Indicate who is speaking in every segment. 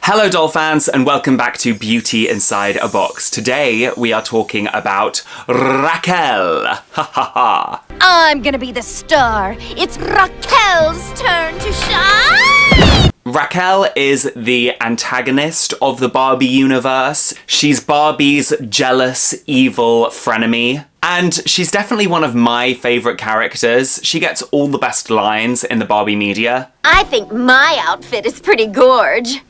Speaker 1: Hello doll fans and welcome back to Beauty Inside a Box. Today we are talking about Raquelle. Ha ha ha.
Speaker 2: I'm gonna be the star. It's Raquelle's turn to shine!
Speaker 1: Raquelle is the antagonist of the Barbie universe. She's Barbie's jealous, evil frenemy. And she's definitely one of my favourite characters. She gets all the best lines in the Barbie media.
Speaker 2: I think my outfit is pretty gorge.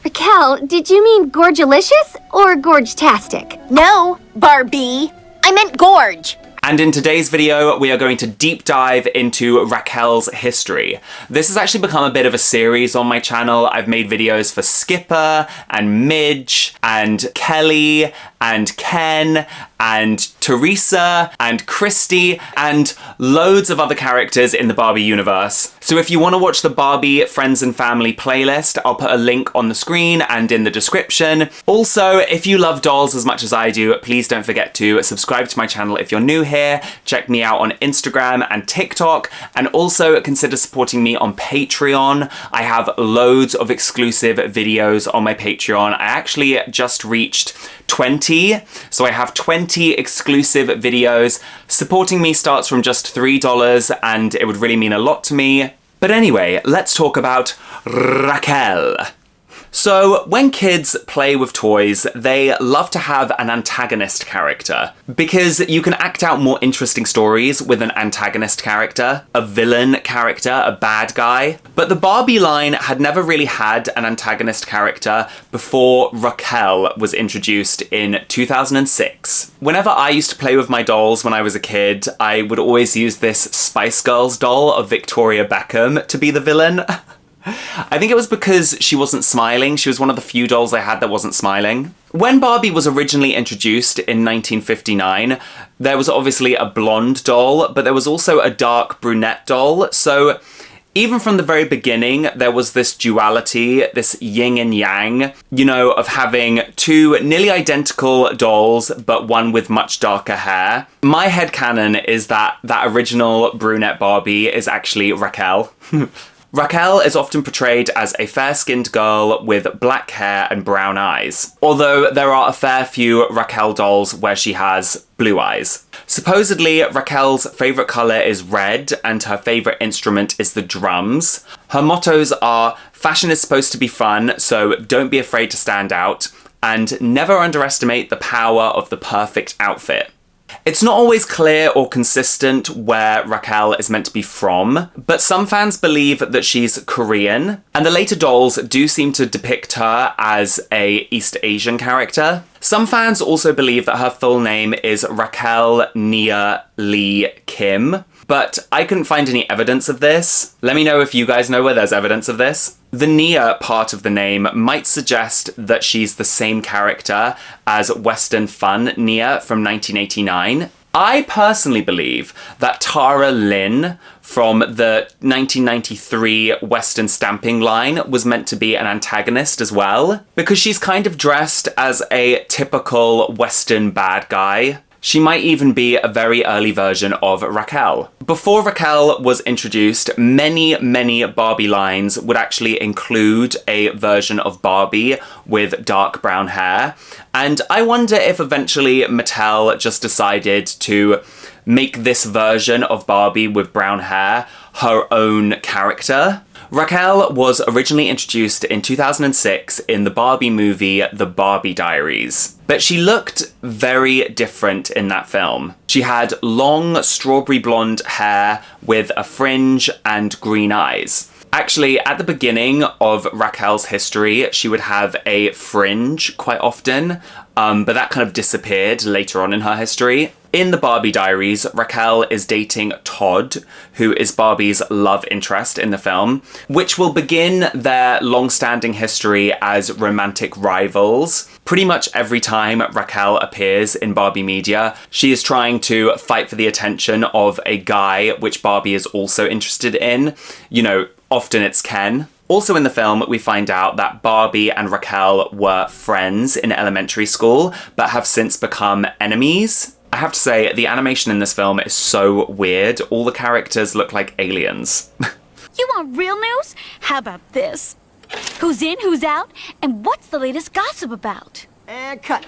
Speaker 3: Raquelle, did you mean gorgelicious or gorge-tastic?
Speaker 2: No, Barbie. I meant gorge.
Speaker 1: And in today's video, we are going to deep dive into Raquelle's history. This has actually become a bit of a series on my channel. I've made videos for Skipper and Midge and Kelly and Ken and Teresa and Christy and loads of other characters in the Barbie universe. So if you want to watch the Barbie Friends and Family playlist, I'll put a link on the screen and in the description. Also, if you love dolls as much as I do, please don't forget to subscribe to my channel if you're new here. Check me out on Instagram and TikTok, and also consider supporting me on Patreon. I have loads of exclusive videos on my Patreon. I actually just reached 20, so I have 20 exclusive videos. Supporting me starts from just $3 and it would really mean a lot to me. But anyway, let's talk about Raquelle. So, when kids play with toys, they love to have an antagonist character, because you can act out more interesting stories with an antagonist character, a villain character, a bad guy. But the Barbie line had never really had an antagonist character before Raquelle was introduced in 2006. Whenever I used to play with my dolls when I was a kid, I would always use this Spice Girls doll of Victoria Beckham to be the villain. I think it was because she wasn't smiling. She was one of the few dolls I had that wasn't smiling. When Barbie was originally introduced in 1959, there was obviously a blonde doll, but there was also a dark brunette doll. So even from the very beginning, there was this duality, this yin and yang, you know, of having two nearly identical dolls, but one with much darker hair. My headcanon is that that original brunette Barbie is actually Raquelle. Raquelle is often portrayed as a fair-skinned girl with black hair and brown eyes, although there are a fair few Raquelle dolls where she has blue eyes. Supposedly, Raquelle's favourite colour is red and her favourite instrument is the drums. Her mottos are, "Fashion is supposed to be fun, so don't be afraid to stand out," and "Never underestimate the power of the perfect outfit." It's not always clear or consistent where Raquelle is meant to be from, but some fans believe that she's Korean, and the later dolls do seem to depict her as a East Asian character. Some fans also believe that her full name is Raquelle Nia Lee Kim, but I couldn't find any evidence of this. Let me know if you guys know where there's evidence of this. The Nia part of the name might suggest that she's the same character as Western Fun Nia from 1989. I personally believe that Tara Lynn from the 1993 Western Stamping line was meant to be an antagonist as well, because she's kind of dressed as a typical Western bad guy. She might even be a very early version of Raquelle. Before Raquelle was introduced, many Barbie lines would actually include a version of Barbie with dark brown hair. And I wonder if eventually Mattel just decided to make this version of Barbie with brown hair her own character. Raquelle was originally introduced in 2006 in the Barbie movie The Barbie Diaries, but she looked very different in that film. She had long strawberry blonde hair with a fringe and green eyes. Actually, at the beginning of Raquelle's history, she would have a fringe quite often, but that kind of disappeared later on in her history. In the Barbie Diaries, Raquelle is dating Todd, who is Barbie's love interest in the film, which will begin their long-standing history as romantic rivals. Pretty much every time Raquelle appears in Barbie media, she is trying to fight for the attention of a guy which Barbie is also interested in. You know, often it's Ken. Also in the film, we find out that Barbie and Raquelle were friends in elementary school, but have since become enemies. I have to say, the animation in this film is so weird. All the characters look like aliens.
Speaker 2: You want real news? How about this? Who's in, who's out, and what's the latest gossip about?
Speaker 4: And cut.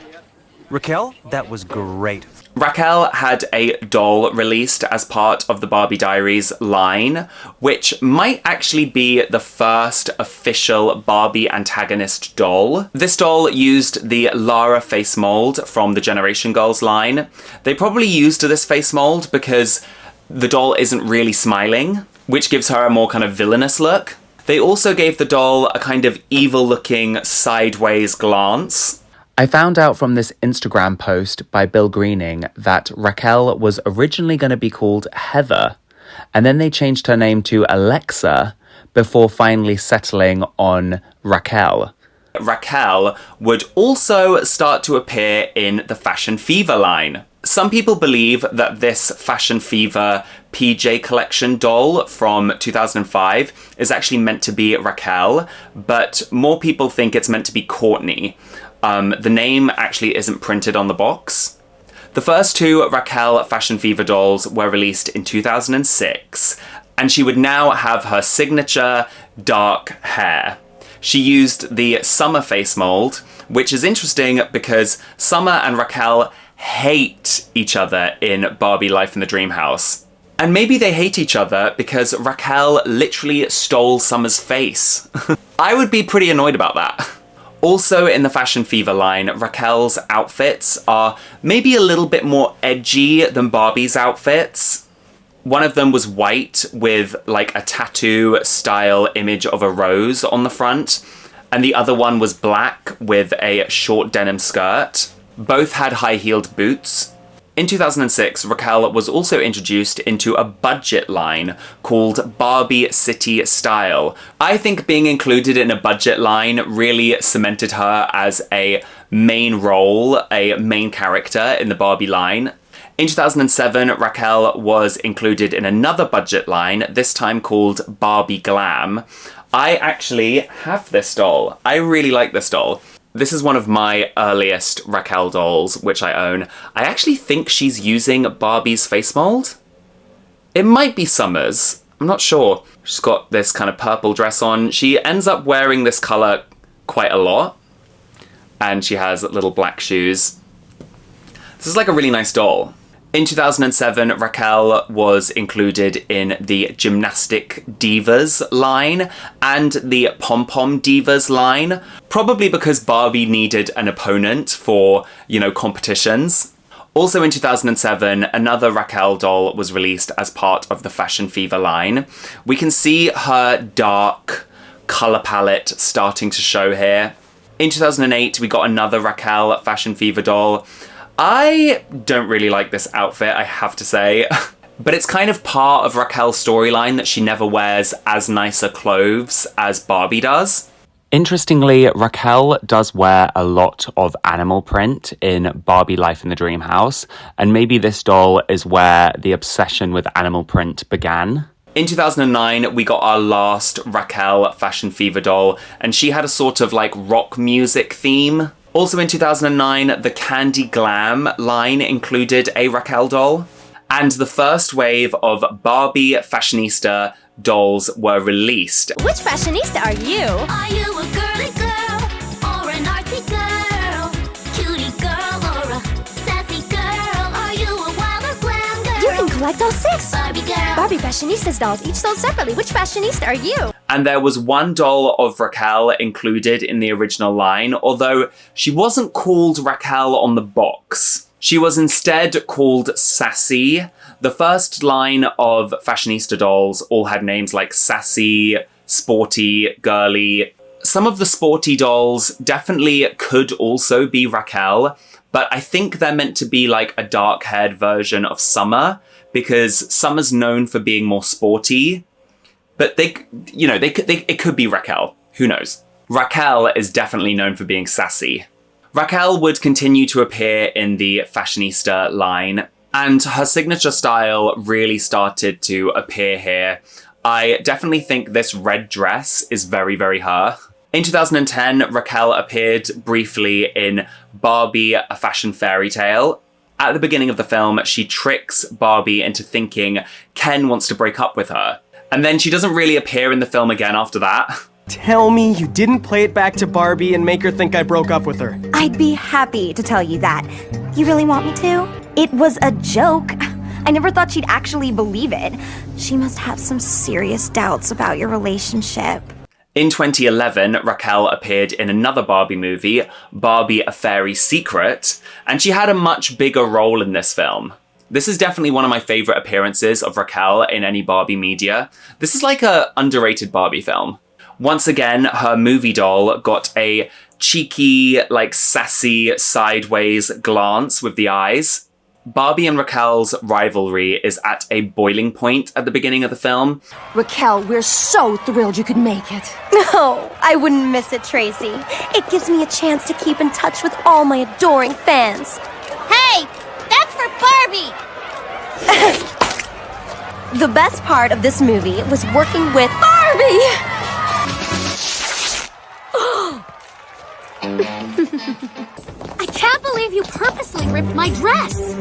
Speaker 5: Raquelle, that was great.
Speaker 1: Raquelle had a doll released as part of the Barbie Diaries line, which might actually be the first official Barbie antagonist doll. This doll used the Lara face mold from the Generation Girls line. They probably used this face mold because the doll isn't really smiling, which gives her a more kind of villainous look. They also gave the doll a kind of evil-looking sideways glance. I found out from this Instagram post by Bill Greening that Raquelle was originally going to be called Heather, and then they changed her name to Alexa before finally settling on Raquelle. Raquelle would also start to appear in the Fashion Fever line. Some people believe that this Fashion Fever PJ collection doll from 2005 is actually meant to be Raquelle, but more people think it's meant to be Courtney. The name actually isn't printed on the box. The first two Raquelle Fashion Fever dolls were released in 2006, and she would now have her signature dark hair. She used the Summer face mold, which is interesting because Summer and Raquelle hate each other in Barbie Life in the Dreamhouse. And maybe they hate each other because Raquelle literally stole Summer's face. I would be pretty annoyed about that. Also in the Fashion Fever line, Raquelle's outfits are maybe a little bit more edgy than Barbie's outfits. One of them was white with like a tattoo style image of a rose on the front, and the other one was black with a short denim skirt. Both had high-heeled boots. In 2006, Raquelle was also introduced into a budget line called Barbie City Style. I think being included in a budget line really cemented her as a main role, a main character in the Barbie line. In 2007, Raquelle was included in another budget line, this time called Barbie Glam. I actually have this doll. I really like this doll. This is one of my earliest Raquelle dolls, which I own. I actually think she's using Barbie's face mold. It might be Summer's. I'm not sure. She's got this kind of purple dress on. She ends up wearing this colour quite a lot. And she has little black shoes. This is like a really nice doll. In 2007, Raquelle was included in the Gymnastic Divas line and the Pom Pom Divas line, probably because Barbie needed an opponent for, competitions. Also in 2007, another Raquelle doll was released as part of the Fashion Fever line. We can see her dark colour palette starting to show here. In 2008, we got another Raquelle Fashion Fever doll. I don't really like this outfit, I have to say. But it's kind of part of Raquelle's storyline that she never wears as nicer clothes as Barbie does. Interestingly, Raquelle does wear a lot of animal print in Barbie Life in the Dreamhouse, and maybe this doll is where the obsession with animal print began. In 2009, we got our last Raquelle Fashion Fever doll, and she had a sort of like rock music theme. Also in 2009, the Candy Glam line included a Raquelle doll. And the first wave of Barbie Fashionista dolls were released.
Speaker 2: Which fashionista are you?
Speaker 6: Are you a girly girl or an artsy girl? Cutie girl or a sassy girl? Are you a wild or glam girl?
Speaker 2: You can collect all 6
Speaker 6: Barbie girl.
Speaker 2: Barbie Fashionistas dolls, each sold separately. Which fashionista are you?
Speaker 1: And there was one doll of Raquelle included in the original line, although she wasn't called Raquelle on the box. She was instead called Sassy. The first line of Fashionista dolls all had names like Sassy, Sporty, Girly. Some of the sporty dolls definitely could also be Raquelle, but I think they're meant to be like a dark-haired version of Summer, because Summer's known for being more sporty. But it could be Raquelle. Who knows? Raquelle is definitely known for being sassy. Raquelle would continue to appear in the Fashionista line, and her signature style really started to appear here. I definitely think this red dress is very, very her. In 2010, Raquelle appeared briefly in Barbie, A Fashion Fairy Tale. At the beginning of the film, she tricks Barbie into thinking Ken wants to break up with her. And then she doesn't really appear in the film again after that.
Speaker 4: Tell me you didn't play it back to Barbie and make her think I broke up with her.
Speaker 7: I'd be happy to tell you that. You really want me to? It was a joke. I never thought she'd actually believe it. She must have some serious doubts about your relationship.
Speaker 1: In 2011, Raquelle appeared in another Barbie movie, Barbie: A Fairy Secret, and she had a much bigger role in this film. This is definitely one of my favorite appearances of Raquelle in any Barbie media. This is like a underrated Barbie film. Once again, her movie doll got a cheeky, like sassy, sideways glance with the eyes. Barbie and Raquelle's rivalry is at a boiling point at the beginning of the film.
Speaker 2: Raquelle, we're so thrilled you could make it.
Speaker 7: No, I wouldn't miss it, Tracy. It gives me a chance to keep in touch with all my adoring fans.
Speaker 2: Hey, that's for Barbie!
Speaker 7: The best part of this movie was working with Barbie!
Speaker 2: I can't believe you purposely ripped my dress.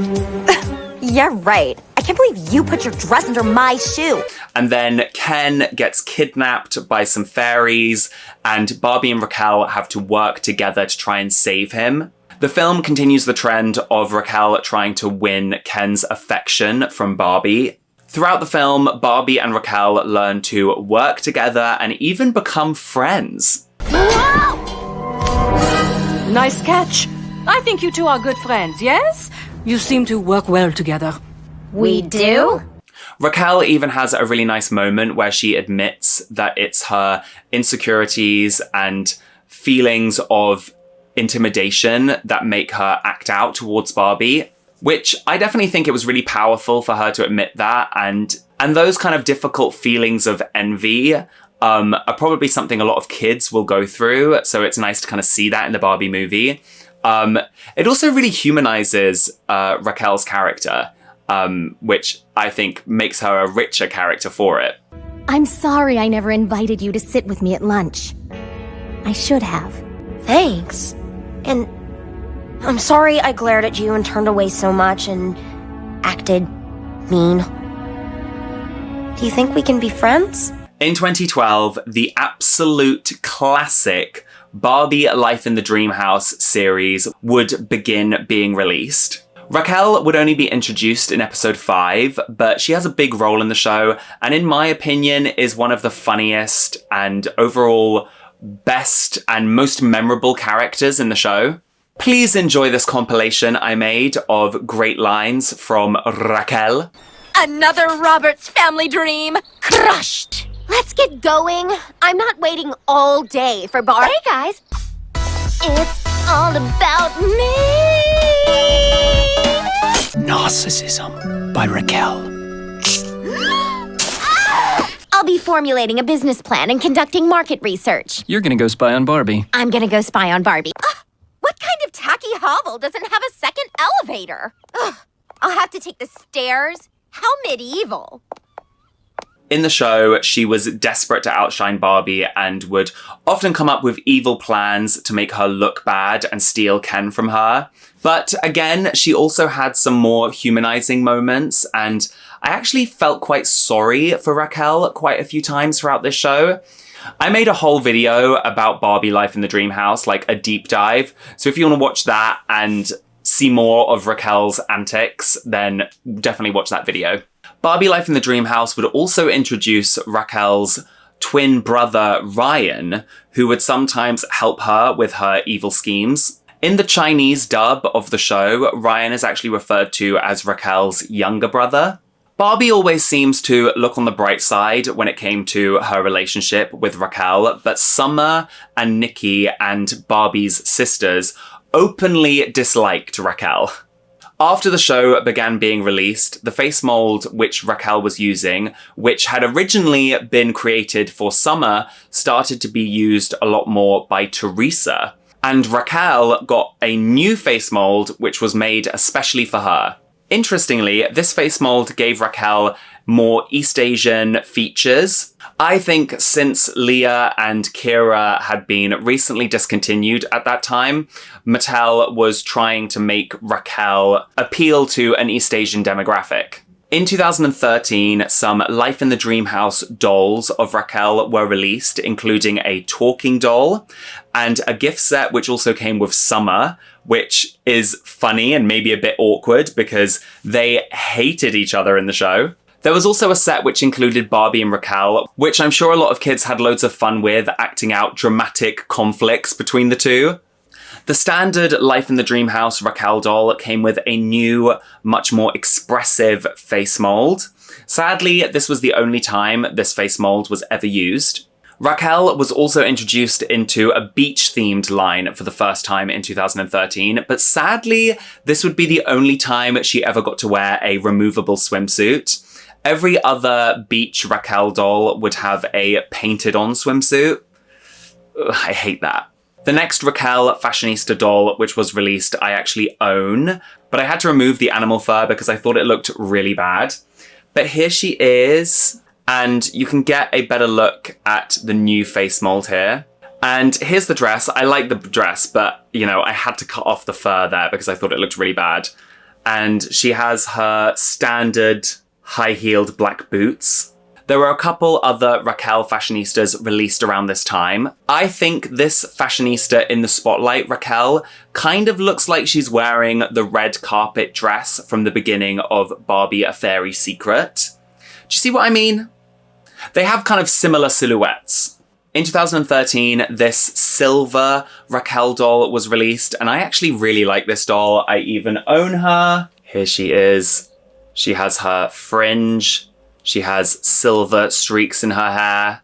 Speaker 7: Yeah, right. I can't believe you put your dress under my shoe.
Speaker 1: And then Ken gets kidnapped by some fairies, and Barbie and Raquelle have to work together to try and save him. The film continues the trend of Raquelle trying to win Ken's affection from Barbie. Throughout the film, Barbie and Raquelle learn to work together and even become friends.
Speaker 8: Nice catch. I think you two are good friends, yes? You seem to work well together.
Speaker 7: We do?
Speaker 1: Raquelle even has a really nice moment where she admits that it's her insecurities and feelings of intimidation that make her act out towards Barbie, which I definitely think it was really powerful for her to admit that, and those kind of difficult feelings of envy are probably something a lot of kids will go through, so it's nice to kind of see that in the Barbie movie. It also really humanizes Raquelle's character, which I think makes her a richer character for it.
Speaker 3: I'm sorry I never invited you to sit with me at lunch. I should have.
Speaker 7: Thanks. And I'm sorry I glared at you and turned away so much and acted mean. Do you think we can be friends?
Speaker 1: In 2012, the absolute classic Barbie Life in the Dreamhouse series would begin being released. Raquelle would only be introduced in episode 5, but she has a big role in the show, and in my opinion is one of the funniest and overall best and most memorable characters in the show. Please enjoy this compilation I made of great lines from Raquelle.
Speaker 2: Another Roberts family dream crushed.
Speaker 3: Let's get going. I'm not waiting all day for Barbie.
Speaker 2: Hey guys, it's all about me.
Speaker 5: Narcissism by Raquelle.
Speaker 3: I'll be formulating a business plan and conducting market research.
Speaker 9: You're gonna go spy on Barbie.
Speaker 3: I'm gonna go spy on Barbie.
Speaker 2: What kind of tacky hovel doesn't have a second elevator? Ugh, I'll have to take the stairs. How medieval.
Speaker 1: In the show, she was desperate to outshine Barbie and would often come up with evil plans to make her look bad and steal Ken from her. But again, she also had some more humanizing moments, and I actually felt quite sorry for Raquelle quite a few times throughout this show. I made a whole video about Barbie Life in the Dreamhouse, like a deep dive. So if you want to watch that and see more of Raquelle's antics, then definitely watch that video. Barbie Life in the Dreamhouse would also introduce Raquelle's twin brother, Ryan, who would sometimes help her with her evil schemes. In the Chinese dub of the show, Ryan is actually referred to as Raquelle's younger brother. Barbie always seems to look on the bright side when it came to her relationship with Raquelle, but Summer and Nikki and Barbie's sisters openly disliked Raquelle. After the show began being released, the face mold which Raquelle was using, which had originally been created for Summer, started to be used a lot more by Teresa. And Raquelle got a new face mold which was made especially for her. Interestingly, this face mold gave Raquelle more East Asian features. I think since Leah and Kira had been recently discontinued at that time, Mattel was trying to make Raquelle appeal to an East Asian demographic. In 2013, some Life in the Dreamhouse dolls of Raquelle were released, including a talking doll and a gift set which also came with Summer, which is funny and maybe a bit awkward because they hated each other in the show. There was also a set which included Barbie and Raquelle, which I'm sure a lot of kids had loads of fun with, acting out dramatic conflicts between the two. The standard Life in the Dreamhouse Raquelle doll came with a new, much more expressive face mold. Sadly, this was the only time this face mold was ever used. Raquelle was also introduced into a beach-themed line for the first time in 2013, but sadly, this would be the only time she ever got to wear a removable swimsuit. Every other beach Raquelle doll would have a painted-on swimsuit. Ugh, I hate that. The next Raquelle Fashionista doll, which was released, I actually own, but I had to remove the animal fur because I thought it looked really bad. But here she is, and you can get a better look at the new face mold here. And here's the dress. I like the dress, but, you know, I had to cut off the fur there because I thought it looked really bad. And she has her standard high-heeled black boots. There were a couple other Raquelle Fashionistas released around this time. I think this Fashionista in the spotlight, Raquelle, kind of looks like she's wearing the red carpet dress from the beginning of Barbie: A Fairy Secret. Do you see what I mean? They have kind of similar silhouettes. In 2013, this silver Raquelle doll was released, and I actually really like this doll. I even own her. Here she is. She has her fringe. She has silver streaks in her hair.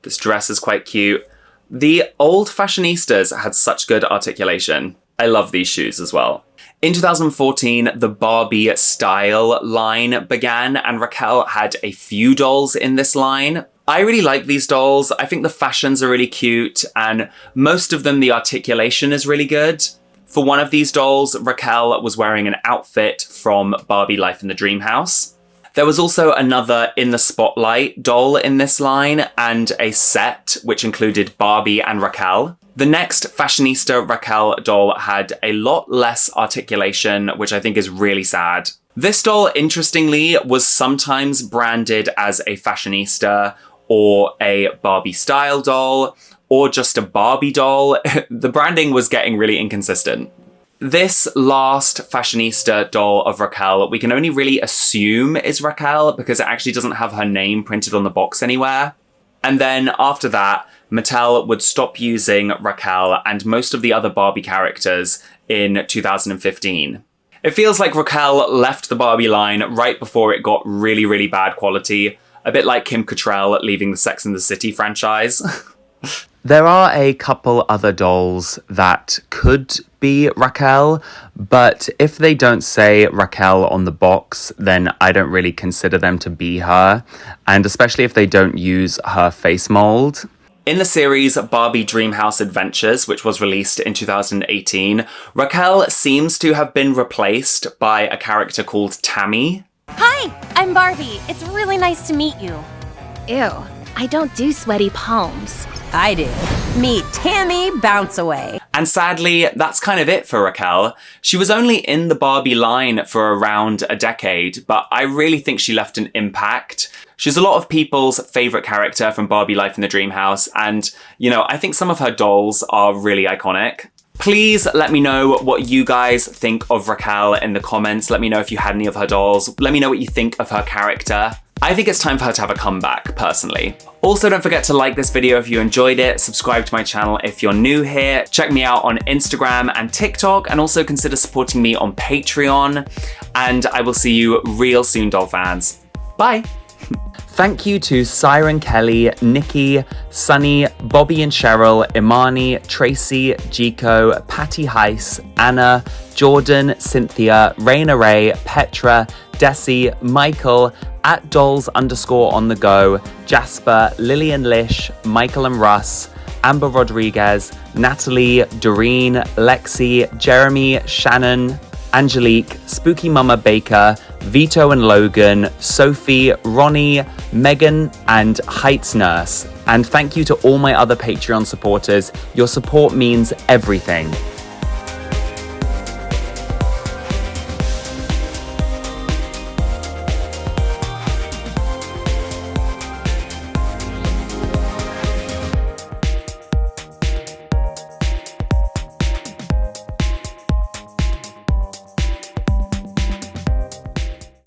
Speaker 1: This dress is quite cute. The old Fashionistas had such good articulation. I love these shoes as well. In 2014, the Barbie style line began, and Raquelle had a few dolls in this line. I really like these dolls. I think the fashions are really cute, and most of them, the articulation is really good. For one of these dolls, Raquelle was wearing an outfit from Barbie Life in the Dreamhouse. There was also another In the Spotlight doll in this line, and a set which included Barbie and Raquelle. The next Fashionista Raquelle doll had a lot less articulation, which I think is really sad. This doll, interestingly, was sometimes branded as a Fashionista or a Barbie style doll, or just a Barbie doll. The branding was getting really inconsistent. This last Fashionista doll of Raquelle, we can only really assume is Raquelle because it actually doesn't have her name printed on the box anywhere. And then after that, Mattel would stop using Raquelle and most of the other Barbie characters in 2015. It feels like Raquelle left the Barbie line right before it got really, really bad quality, a bit like Kim Cattrall leaving the Sex and the City franchise. There are a couple other dolls that could be Raquelle, but if they don't say Raquelle on the box, then I don't really consider them to be her, and especially if they don't use her face mold. In the series Barbie Dreamhouse Adventures, which was released in 2018, Raquelle seems to have been replaced by a character called Tammy.
Speaker 9: Hi, I'm Barbie. It's really nice to meet you.
Speaker 3: Ew, I don't do sweaty palms.
Speaker 9: I do. Meet Tammy Bounce Away.
Speaker 1: And sadly, that's kind of it for Raquelle. She was only in the Barbie line for around a decade, but I really think she left an impact. She's a lot of people's favourite character from Barbie Life in the Dreamhouse, and, you know, I think some of her dolls are really iconic. Please let me know what you guys think of Raquelle in the comments. Let me know if you had any of her dolls. Let me know what you think of her character. I think it's time for her to have a comeback, personally. Also, don't forget to like this video if you enjoyed it, subscribe to my channel if you're new here, check me out on Instagram and TikTok, and also consider supporting me on Patreon. And I will see you real soon, doll fans. Bye! Thank you to Siren Kelly, Nikki, Sunny, Bobby and Cheryl, Imani, Tracy, Jico, Patty Heiss, Anna, Jordan, Cynthia, Raina Ray, Petra, Desi, Michael, @dolls_on-the-go, Jasper, Lillian Lish, Michael and Russ, Amber Rodriguez, Natalie, Doreen, Lexi, Jeremy, Shannon, Angelique, Spooky Mama Baker, Vito and Logan, Sophie, Ronnie, Megan, and Heights Nurse. And thank you to all my other Patreon supporters. Your support means everything.